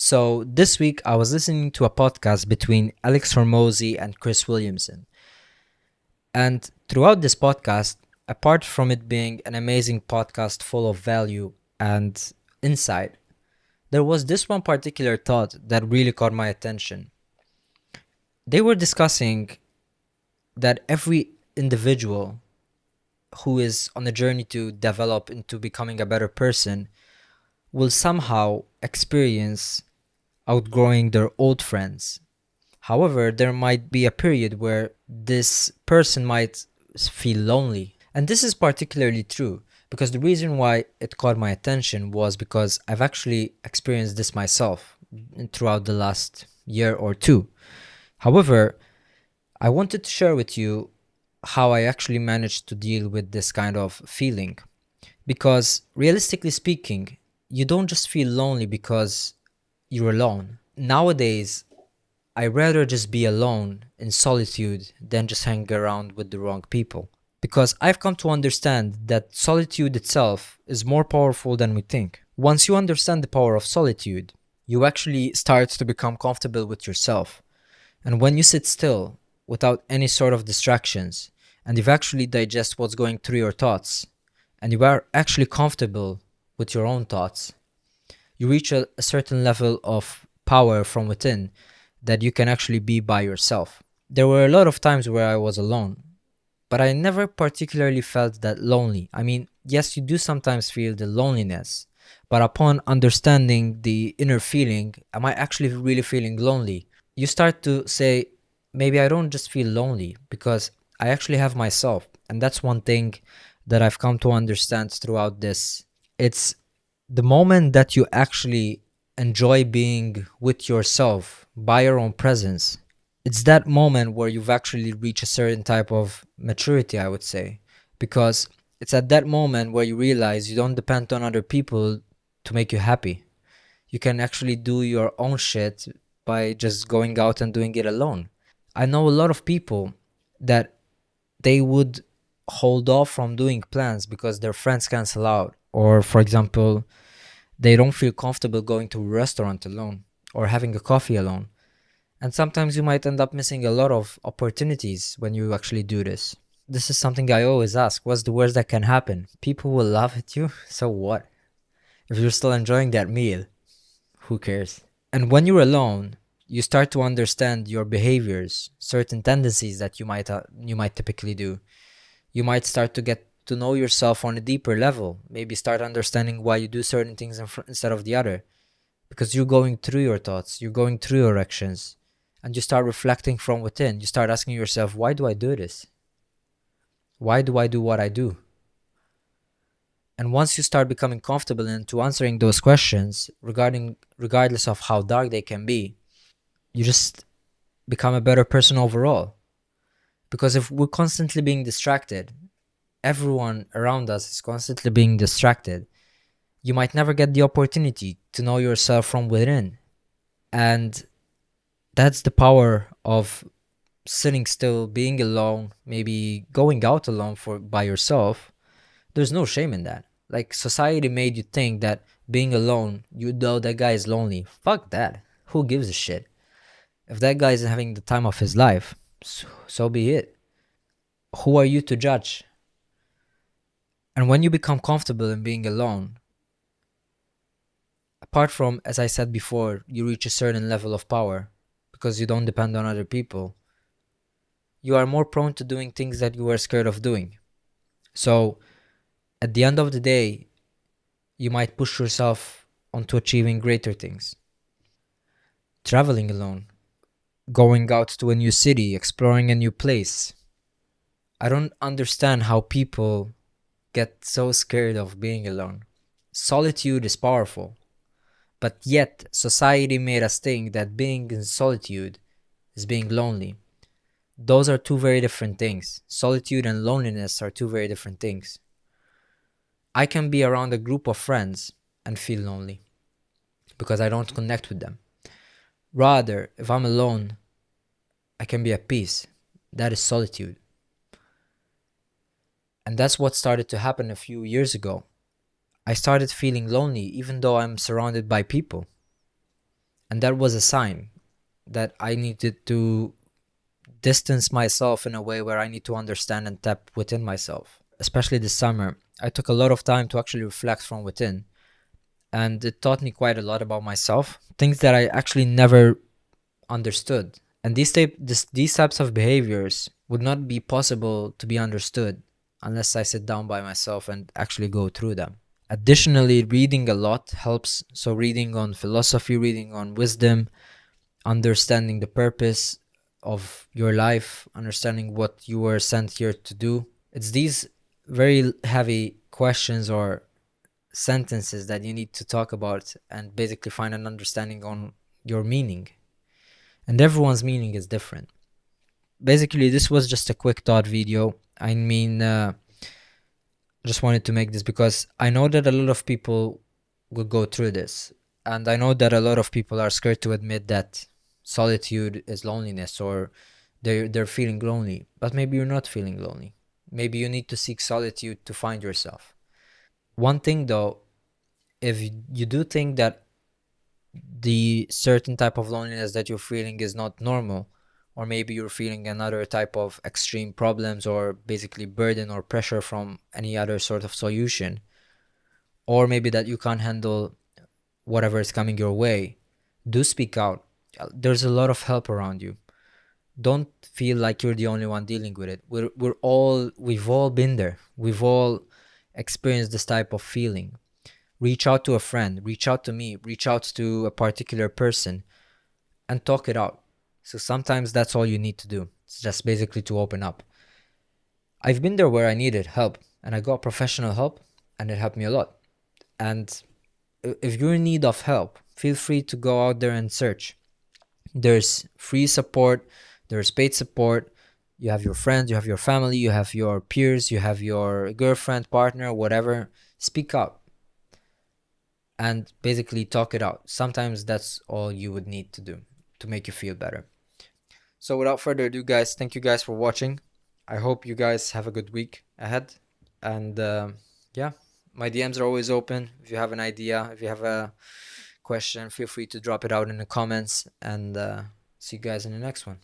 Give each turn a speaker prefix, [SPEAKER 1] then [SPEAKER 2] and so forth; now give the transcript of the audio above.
[SPEAKER 1] So this week I was listening to a podcast between Alex Hormozy and Chris Williamson. And throughout this podcast, apart from it being an amazing podcast full of value and insight, there was this one particular thought that really caught my attention. They were discussing that every individual who is on a journey to develop into becoming a better person will somehow experience outgrowing their old friends. However, there might be a period where this person might feel lonely. And this is particularly true because the reason why it caught my attention was because I've actually experienced this myself throughout the last year or two. However, I wanted to share with you how I actually managed to deal with this kind of feeling. Because realistically speaking, you don't just feel lonely because you're alone. Nowadays, I rather just be alone in solitude than just hang around with the wrong people. Because I've come to understand that solitude itself is more powerful than we think. Once you understand the power of solitude, you actually start to become comfortable with yourself. And when you sit still without any sort of distractions, and you've actually digest what's going through your thoughts, and you are actually comfortable with your own thoughts, you reach a certain level of power from within that you can actually be by yourself. There were a lot of times where I was alone, but I never particularly felt that lonely. I mean, yes, you do sometimes feel the loneliness, but upon understanding the inner feeling, am I actually really feeling lonely? You start to say, maybe I don't just feel lonely because I actually have myself. And that's one thing that I've come to understand throughout this. It's the moment that you actually enjoy being with yourself by your own presence. It's that moment where you've actually reached a certain type of maturity, I would say, because it's at that moment where you realize you don't depend on other people to make you happy. You can actually do your own shit by just going out and doing it alone. I know a lot of people that they would hold off from doing plans because their friends cancel out, or for example, they don't feel comfortable going to a restaurant alone or having a coffee alone. And sometimes you might end up missing a lot of opportunities when you actually do this. This is something I always ask. What's the worst that can happen? People will laugh at you. So what? If you're still enjoying that meal, who cares? And when you're alone, you start to understand your behaviors, certain tendencies that you might typically do. You might start to get to know yourself on a deeper level. Maybe start understanding why you do certain things instead of the other. Because you're going through your thoughts, you're going through your actions, and you start reflecting from within. You start asking yourself, why do I do this? Why do I do what I do? And once you start becoming comfortable into answering those questions, regardless of how dark they can be, you just become a better person overall. Because if we're constantly being distracted, everyone around us is constantly being distracted, you might never get the opportunity to know yourself from within. And that's the power of sitting still, being alone, maybe going out alone for by yourself. There's no shame in that. Like, society made you think that being alone, you know that guy is lonely. Fuck that. Who gives a shit? If that guy is having the time of his life, so be it. Who are you to judge? And when you become comfortable in being alone, apart from, as I said before, you reach a certain level of power because you don't depend on other people, you are more prone to doing things that you were scared of doing. So, at the end of the day, you might push yourself onto achieving greater things. Traveling alone, going out to a new city, exploring a new place. I don't understand how people get so scared of being alone. Solitude is powerful, but yet society made us think that being in solitude is being lonely. Those are two very different things. Solitude and loneliness are two very different things. I can be around a group of friends and feel lonely because I don't connect with them. Rather, if I'm alone, I can be at peace. That is solitude. And that's what started to happen a few years ago. I started feeling lonely even though I'm surrounded by people. that was a sign that I needed to distance myself in a way where I need to understand and tap within myself. Especially this summer, I took a lot of time to actually reflect from within, and it taught me quite a lot about myself, things that I actually never understood. And these types of behaviors would not be possible to be understood unless I sit down by myself and actually go through them. Additionally, reading a lot helps. So, reading on philosophy, reading on wisdom, understanding the purpose of your life, understanding what you were sent here to do. It's these very heavy questions or sentences that you need to talk about and basically find an understanding on your meaning. And everyone's meaning is different. Basically, this was just a quick thought video. I mean, just wanted to make this because I know that a lot of people will go through this. And I know that a lot of people are scared to admit that solitude is loneliness, or they're feeling lonely. But maybe you're not feeling lonely. Maybe you need to seek solitude to find yourself. One thing though, if you do think that the certain type of loneliness that you're feeling is not normal, or maybe you're feeling another type of extreme problems or basically burden or pressure from any other sort of solution, or maybe that you can't handle whatever is coming your way, do speak out. There's a lot of help around you. Don't feel like you're the only one dealing with it. We've all been there. We've all experienced this type of feeling. Reach out to a friend, reach out to me, reach out to a particular person and talk it out. So sometimes that's all you need to do. It's just basically to open up. I've been there where I needed help and I got professional help and it helped me a lot. And if you're in need of help, feel free to go out there and search. There's free support, there's paid support. You have your friends, you have your family, you have your peers, you have your girlfriend, partner, whatever. Speak out and basically talk it out. Sometimes that's all you would need to do to make you feel better. So without further ado, guys, thank you guys for watching. I hope you guys have a good week ahead. And yeah, my DMs are always open. If you have an idea, if you have a question, feel free to drop it out in the comments. And see you guys in the next one.